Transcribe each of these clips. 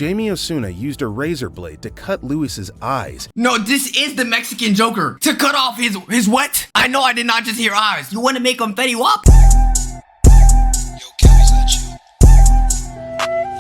Jamie Osuna used a razor blade to cut Lewis's eyes. No, this is the Mexican Joker. To cut off his what? I know I did not just hear eyes. You want to make him Fetty Wap?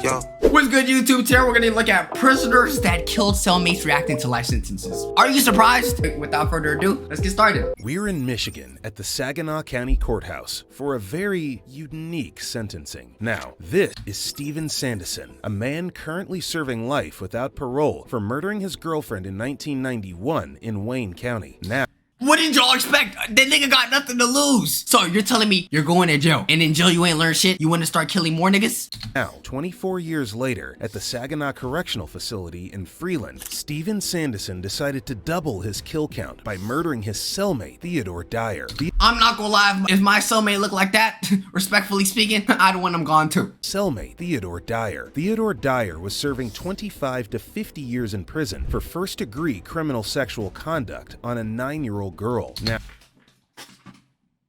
Yo. What's good, YouTube? Today we're gonna look at prisoners that killed cellmates reacting to life sentences. Are you surprised? Without further ado, let's get started. We're in Michigan at the Saginaw County Courthouse for a very unique sentencing. Now, this is Steven Sanderson, a man currently serving life without parole for murdering his girlfriend in 1991 in Wayne County. Now, What did y'all expect? That nigga got nothing to lose. So you're telling me you're going to jail, and in jail you ain't learned shit? You want to start killing more niggas? Now, 24 years later, at the Saginaw Correctional Facility in Freeland, Steven Sanderson decided to double his kill count by murdering his cellmate, Theodore Dyer. I'm not gonna lie, if my cellmate looked like that, respectfully speaking, I'd want him gone too. Cellmate Theodore Dyer. Theodore Dyer was serving 25 to 50 years in prison for first-degree criminal sexual conduct on a 9-year-old girl. Now,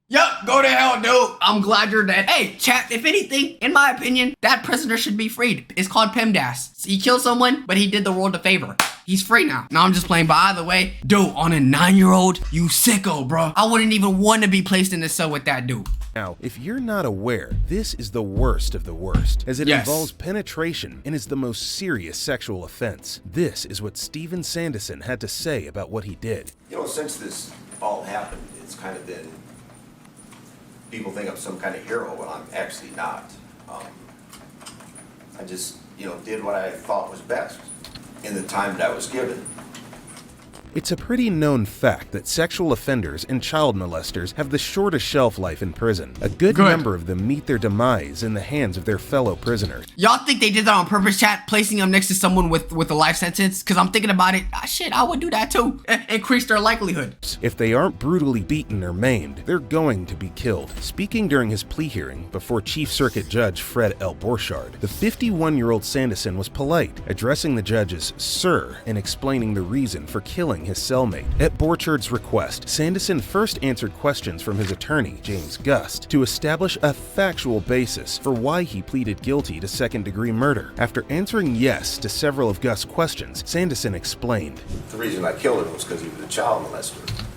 Yup, go to hell, dude. I'm glad you're dead. Hey, chat, if anything, in my opinion, that prisoner should be freed. It's called PEMDAS. He killed someone, but he did the world a favor. He's free now. No, I'm just playing. By the way, dude, on a 9-year-old, you sicko, bro. I wouldn't even want to be placed in the cell with that dude. Now, if you're not aware, this is the worst of the worst, as it involves penetration and is the most serious sexual offense. This is what Steven Sanderson had to say about what he did. You know, since this all happened, it's kind of been, people think I'm some kind of hero, but I'm actually not. I just, did what I thought was best in the time that I was given. It's a pretty known fact that sexual offenders and child molesters have the shortest shelf life in prison. A good number of them meet their demise in the hands of their fellow prisoners. Y'all think they did that on purpose, chat? Placing them next to someone with a life sentence? Because I'm thinking about it. Shit, I would do that too. Increase their likelihood. If they aren't brutally beaten or maimed, they're going to be killed. Speaking during his plea hearing before Chief Circuit Judge Fred L. Borchardt, the 51-year-old Sanderson was polite, addressing the judge as "Sir" and explaining the reason for killing his cellmate. At Borchardt's request, Sanderson first answered questions from his attorney, James Gust, to establish a factual basis for why he pleaded guilty to second-degree murder. After answering yes to several of Gust's questions, Sanderson explained, The reason I killed him was because he was a child molester.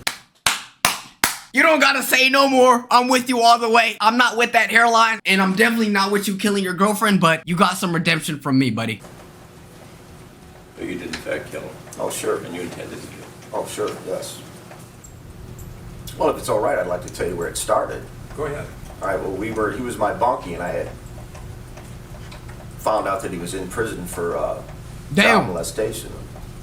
You don't gotta say no more. I'm with you all the way. I'm not with that hairline, and I'm definitely not with you killing your girlfriend, but you got some redemption from me, buddy. So you did in fact kill him? Oh, sure. And you intended to kill him? Oh, sure, yes. Well, if it's all right, I'd like to tell you where it started. Go ahead. All right, well, he was my bunkie, and I had found out that he was in prison for child molestation.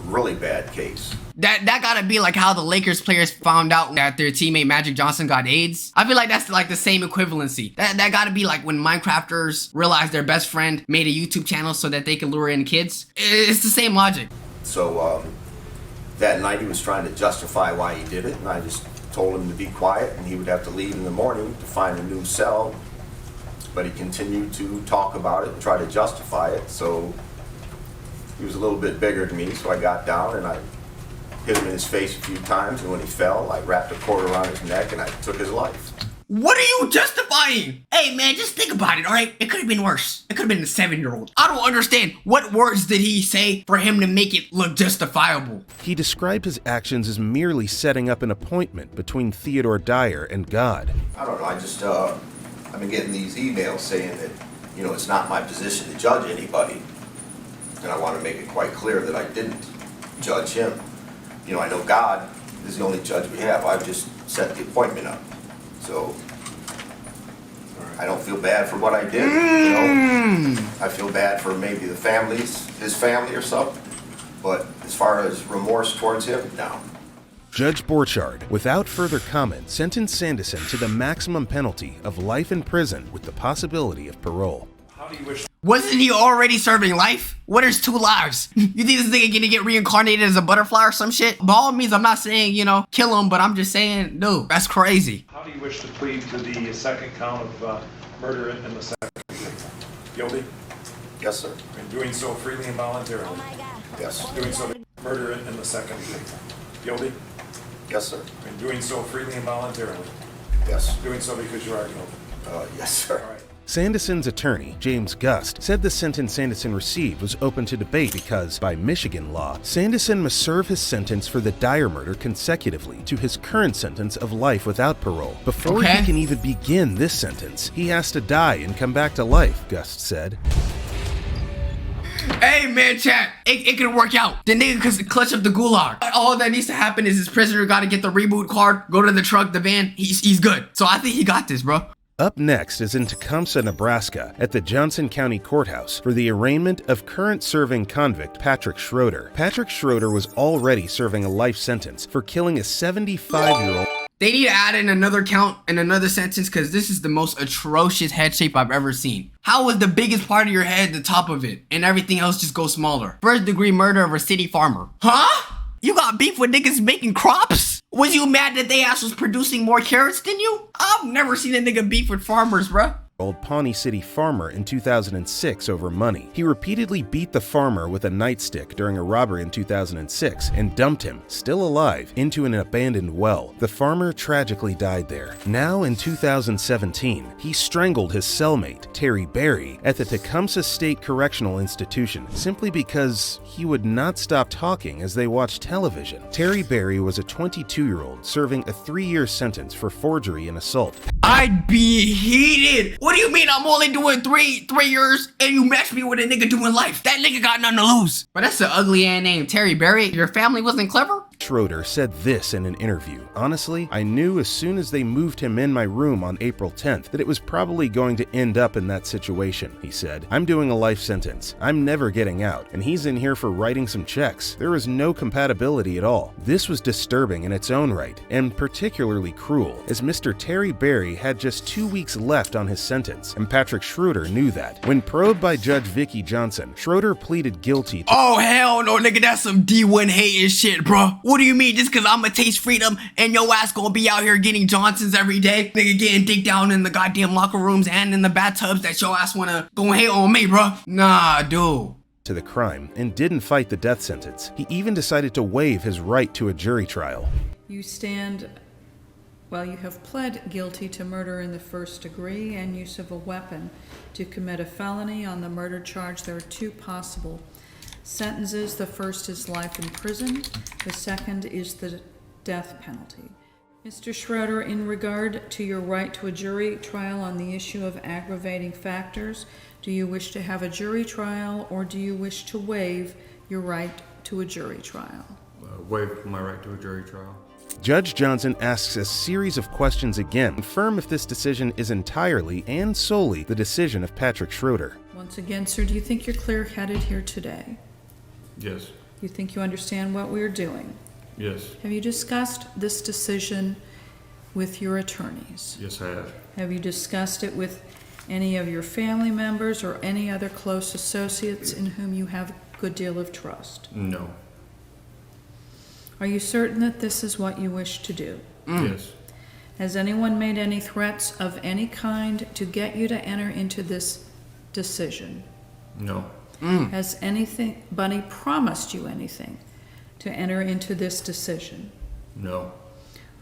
Really bad case. That gotta be like how the Lakers players found out that their teammate Magic Johnson got AIDS. I feel like that's like the same equivalency. That gotta be like when Minecrafters realized their best friend made a YouTube channel so that they could lure in kids. It's the same logic. So that night he was trying to justify why he did it, and I just told him to be quiet and he would have to leave in the morning to find a new cell. But he continued to talk about it and try to justify it, so he was a little bit bigger than me, so I got down and I hit him in his face a few times, and when he fell, I wrapped a cord around his neck and I took his life. What are you justifying? Hey man, just think about it, alright? It could have been worse. It could have been a 7-year-old. I don't understand. What words did he say for him to make it look justifiable? He described his actions as merely setting up an appointment between Theodore Dyer and God. I don't know, I just, I've been getting these emails saying that, it's not my position to judge anybody. And I want to make it quite clear that I didn't judge him. I know God is the only judge we have. I've just set the appointment up. So I don't feel bad for what I did. I feel bad for maybe his family or something. But as far as remorse towards him, no. Judge Borchardt, without further comment, sentenced Sanderson to the maximum penalty of life in prison with the possibility of parole. How do you wish? Wasn't he already serving life? What is 2 lives? You think this nigga gonna get reincarnated as a butterfly or some shit? By all means, I'm not saying, kill him, but I'm just saying, dude, that's crazy. How do you wish to plead to the second count of murder in the second degree? Guilty? Yes, sir. And doing so freely and voluntarily? Oh my God. Yes. Doing so murder in the second degree? Guilty? Yes, sir. And doing so freely and voluntarily? Yes. Doing so because you are guilty? Yes, sir. All right. Sanderson's attorney, James Gust, said the sentence Sanderson received was open to debate because, by Michigan law, Sanderson must serve his sentence for the Dyer murder consecutively to his current sentence of life without parole. Before he can even begin this sentence, he has to die and come back to life, Gust said. Hey man, chat, it can work out. The nigga could clutch up the gulag. All that needs to happen is his prisoner gotta get the reboot card, go to the truck, the van, he's good. So I think he got this, bro. Up next is in Tecumseh, Nebraska, at the Johnson County Courthouse for the arraignment of current serving convict Patrick Schroeder. Patrick Schroeder was already serving a life sentence for killing a 75-year-old. They need to add in another count and another sentence because this is the most atrocious head shape I've ever seen. How was the biggest part of your head the top of it and everything else just goes smaller? First degree murder of a city farmer. Huh? You got beef with niggas making crops? Was you mad that they ass was producing more carrots than you? I've never seen a nigga beef with farmers, bruh. Old Pawnee City farmer in 2006 over money. He repeatedly beat the farmer with a nightstick during a robbery in 2006 and dumped him, still alive, into an abandoned well. The farmer tragically died there. Now in 2017, he strangled his cellmate, Terry Berry, at the Tecumseh State Correctional Institution simply because he would not stop talking as they watched television. Terry Berry was a 22-year-old serving a 3-year sentence for forgery and assault. I'd be heated. What do you mean I'm only doing three years and you match me with a nigga doing life? That nigga got nothing to lose. But that's an ugly ass name, Terry Berry. Your family wasn't clever? Schroeder said this in an interview. Honestly, I knew as soon as they moved him in my room on April 10th that it was probably going to end up in that situation, he said. I'm doing a life sentence. I'm never getting out, and he's in here for writing some checks. There is no compatibility at all. This was disturbing in its own right, and particularly cruel, as Mr. Terry Berry had just 2 weeks left on his sentence, and Patrick Schroeder knew that. When probed by Judge Vicky Johnson, Schroeder pleaded guilty to— Oh hell no, nigga, that's some D1 hating shit, bro. What do you mean just cause I'ma taste freedom and your ass gonna be out here getting Johnsons every day? Nigga getting dick down in the goddamn locker rooms and in the bathtubs that your ass wanna go hate on me, bro? Nah, dude. To the crime and didn't fight the death sentence. He even decided to waive his right to a jury trial. You have pled guilty to murder in the first degree and use of a weapon to commit a felony. On the murder charge, there are 2 possible sentences. The first is life in prison. The second is the death penalty. Mr. Schroeder, in regard to your right to a jury trial on the issue of aggravating factors, do you wish to have a jury trial or do you wish to waive your right to a jury trial? Waive my right to a jury trial. Judge Johnson asks a series of questions again to confirm if this decision is entirely and solely the decision of Patrick Schroeder. Once again, sir, do you think you're clear-headed here today? Yes. You think you understand what we're doing? Yes. Have you discussed this decision with your attorneys? Yes, I have. Have you discussed it with any of your family members or any other close associates in whom you have a good deal of trust? No. Are you certain that this is what you wish to do? Yes. Has anyone made any threats of any kind to get you to enter into this decision? No. Has anybody promised you anything to enter into this decision? No.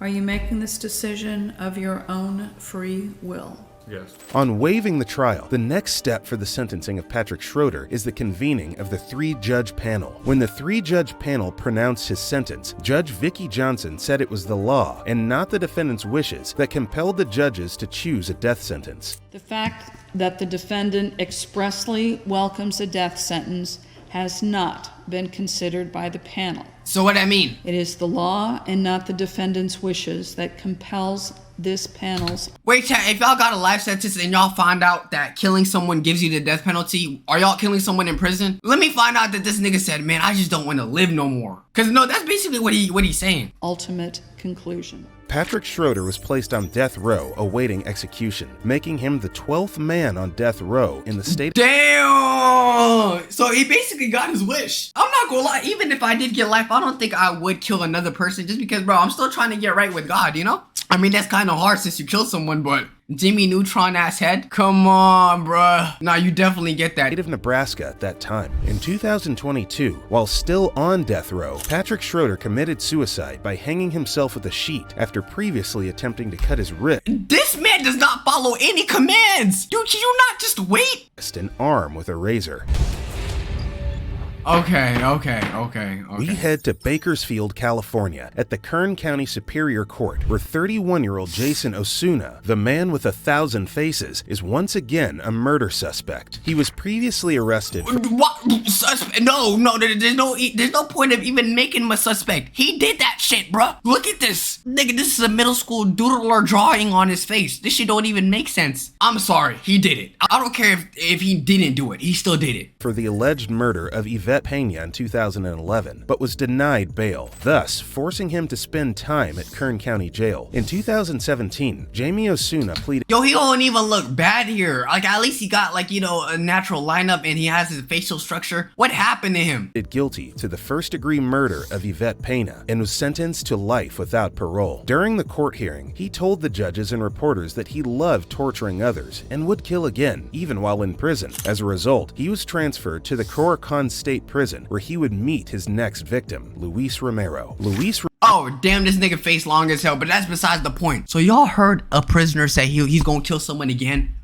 Are you making this decision of your own free will? Yes. On waiving the trial, the next step for the sentencing of Patrick Schroeder is the convening of the 3-judge panel. When the 3-judge panel pronounced his sentence, Judge Vicky Johnson said it was the law and not the defendant's wishes that compelled the judges to choose a death sentence. The fact that the defendant expressly welcomes a death sentence has not been considered by the panel. So what I mean? It is the law and not the defendant's wishes that compels this panel's— Wait, chat, if y'all got a life sentence and y'all find out that killing someone gives you the death penalty, are y'all killing someone in prison? Let me find out that this nigga said, man, I just don't want to live no more. Cause no, that's basically what he's saying. ultimate conclusion. Patrick Schroeder was placed on death row awaiting execution, making him the 12th man on death row in the state. Damn! So he basically got his wish. I'm not gonna lie, even if I did get life, I don't think I would kill another person just because, bro, I'm still trying to get right with God, you know? I mean, that's kind of hard since you killed someone, but Jimmy Neutron ass head? Come on, bruh. Nah, you definitely get that. State of Nebraska at that time. In 2022, while still on death row, Patrick Schroeder committed suicide by hanging himself with a sheet after previously attempting to cut his wrist. This man man does not follow any commands. Dude, can you not just wait? An arm with a razor. Okay. We head to Bakersfield, California, at the Kern County Superior Court, where 31-year-old Jason Osuna, the man with 1,000 faces, is once again a murder suspect. He was previously arrested for— What? No, there's no point of even making him a suspect. He did that shit, bruh. Look at this. Nigga, this is a middle school doodler drawing on his face. This shit don't even make sense. I'm sorry, he did it. I don't care if he didn't do it. He still did it. for the alleged murder of Yvette Pena in 2011, but was denied bail, thus forcing him to spend time at Kern County Jail. In 2017, Jamie Osuna pleaded— Yo, he don't even look bad here. Like, at least he got, like, you know, a natural lineup and he has his facial structure. What happened to him? guilty to the first-degree murder of Yvette Pena and was sentenced to life without parole. During the court hearing, he told the judges and reporters that he loved torturing others and would kill again, even while in prison. As a result, he was transferred to the Coracan State Prison, where he would meet his next victim, Luis Romero. Oh, damn, this nigga face long as hell, but that's besides the point. So y'all heard a prisoner say he's gonna kill someone again?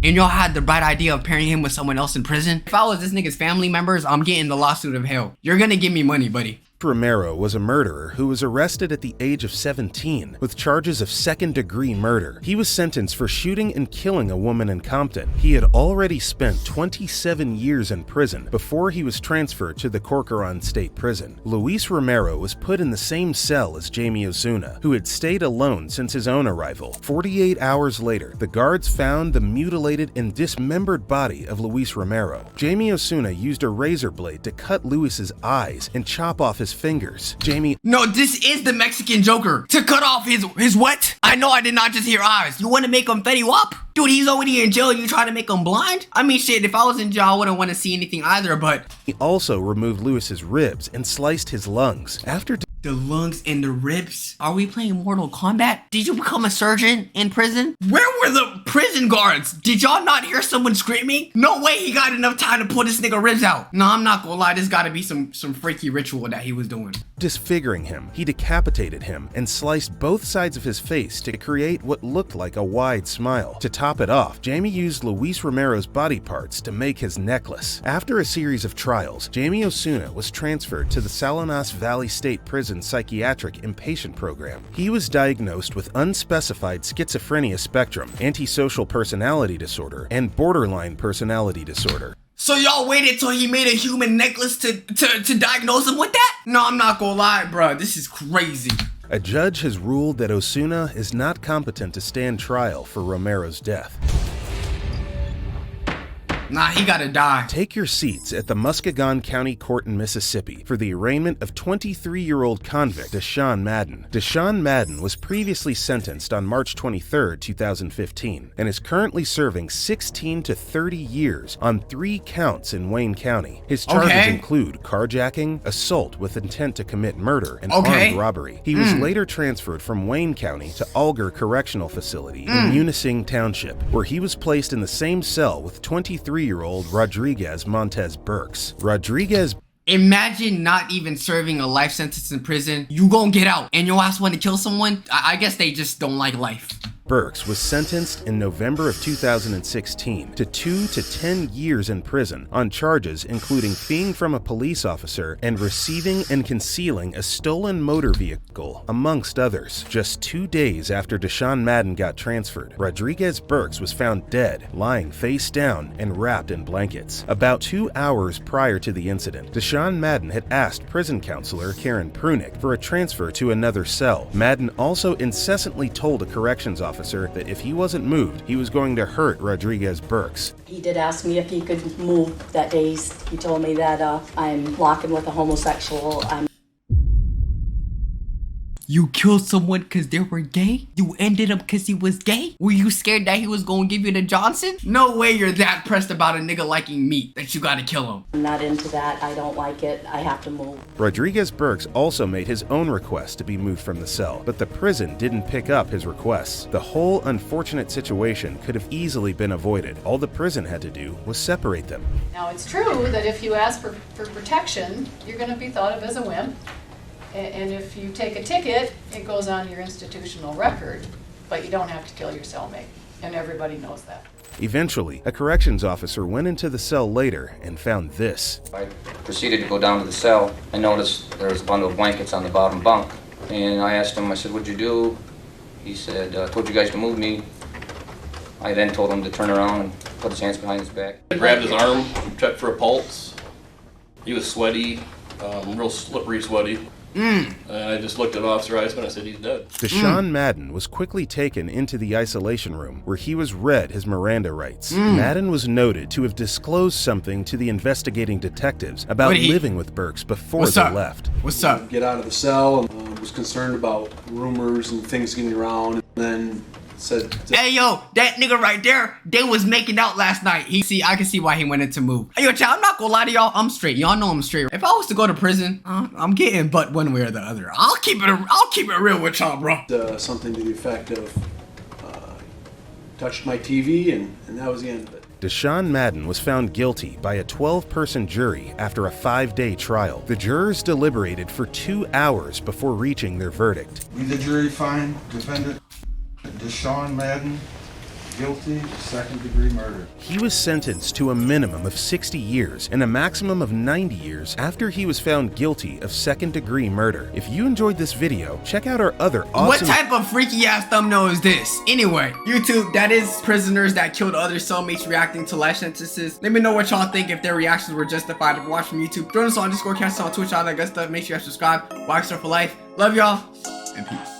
And y'all had the bright idea of pairing him with someone else in prison? If I was this nigga's family members, I'm getting the lawsuit of hell. You're gonna give me money, buddy. Romero was a murderer who was arrested at the age of 17 with charges of second-degree murder. He was sentenced for shooting and killing a woman in Compton. He had already spent 27 years in prison before he was transferred to the Corcoran State Prison. Luis Romero was put in the same cell as Jamie Osuna, who had stayed alone since his own arrival. 48 hours later, the guards found the mutilated and dismembered body of Luis Romero. Jamie Osuna used a razor blade to cut Luis's eyes and chop off his fingers. No, this is the Mexican Joker. To cut off his what? I know I did not just hear eyes. You want to make him Fetty Wap? Dude, he's already in jail and you try to make him blind? I mean, shit, if I was in jail, I wouldn't want to see anything either, but... He also removed Luis's ribs and sliced his lungs. After the lungs and the ribs? Are we playing Mortal Kombat? Did you become a surgeon in prison? Where were the prison guards? Did y'all not hear someone screaming? No way he got enough time to pull this nigga ribs out. No, I'm not gonna lie, this gotta be some freaky ritual that he was doing. Disfiguring him, he decapitated him and sliced both sides of his face to create what looked like a wide smile. To top it off, Jamie used Luis Romero's body parts to make his necklace. After a series of trials, Jamie Osuna was transferred to the Salinas Valley State Prison Psychiatric Inpatient Program. He was diagnosed with unspecified schizophrenia spectrum, antisocial personality disorder, and borderline personality disorder. So y'all waited till he made a human necklace to diagnose him with that? No, I'm not gonna lie, bruh. This is crazy. A judge has ruled that Osuna is not competent to stand trial for Romero's death. Nah, he gotta die. Take your seats at the Muskegon County Court in Mississippi for the arraignment of 23-year-old convict Deshun Madden. Deshun Madden was previously sentenced on March 23, 2015, and is currently serving 16 to 30 years on 3 counts in Wayne County. His charges include carjacking, assault with intent to commit murder, and armed robbery. He was later transferred from Wayne County to Alger Correctional Facility in Munising Township, where he was placed in the same cell with 23-year-old Rodriguez Montez Burks. Imagine not even serving a life sentence in prison. You gon' get out and your ass want to kill someone? I guess they just don't like life. Burks was sentenced in November of 2016 to 2 to 10 years in prison on charges including fleeing from a police officer and receiving and concealing a stolen motor vehicle, amongst others. Just 2 days after Deshun Madden got transferred, Rodriguez Burks was found dead, lying face down and wrapped in blankets. About 2 hours prior to the incident, Deshun Madden had asked prison counselor Karen Prunick for a transfer to another cell. Madden also incessantly told a corrections officer that if he wasn't moved, he was going to hurt Rodriguez Burks. He did ask me if he could move that day. He told me that I'm walking with a homosexual. You killed someone because they were gay? You ended him because he was gay? Were you scared that he was going to give you the Johnson? No way you're that pressed about a nigga liking meat that you gotta kill him. I'm not into that. I don't like it. I have to move. Rodriguez Burks also made his own request to be moved from the cell, but the prison didn't pick up his requests. The whole unfortunate situation could have easily been avoided. All the prison had to do was separate them. Now, it's true that if you ask for protection, you're going to be thought of as a wimp. And if you take a ticket, it goes on your institutional record. but you don't have to kill your cellmate, and everybody knows that. Eventually, a corrections officer went into the cell later and found this. I proceeded to go down to the cell. I noticed there was a bundle of blankets on the bottom bunk. And I asked him, I said, what'd you do? He said, I told you guys to move me. I then told him to turn around and put his hands behind his back. I grabbed his arm, checked for a pulse. He was sweaty, real slippery sweaty. And I just looked at Officer Eisman and I said, he's dead. Deshun Madden was quickly taken into the isolation room where he was read his Miranda rights. Madden was noted to have disclosed something to the investigating detectives about living with Burks before they left. What's up? Get out of the cell, was concerned about rumors and things getting around, and then said, Hey yo, that nigga right there, they was making out last night. I can see why he went into move. Hey yo, child, I'm not gonna lie to y'all, I'm straight. Y'all know I'm straight. If I was to go to prison, I'm getting butt one way or the other. I'll keep it real with y'all, bro. Something to the effect of, touched my TV, and that was the end of it. Deshun Madden was found guilty by a 12-person jury after a 5-day trial. The jurors deliberated for 2 hours before reaching their verdict. We, the jury, find defendant Deshun Madden guilty of second-degree murder. He was sentenced to a minimum of 60 years and a maximum of 90 years after he was found guilty of second-degree murder. If you enjoyed this video, check out our other awesome— What type of freaky-ass thumbnail is this? Anyway, YouTube, that is prisoners that killed other cellmates reacting to life sentences. Let me know what y'all think, if their reactions were justified. If you're watching from YouTube, join us on Discord, catch us on Twitch, all that good stuff. Make sure you subscribe. Boxer for life. Love y'all, and peace.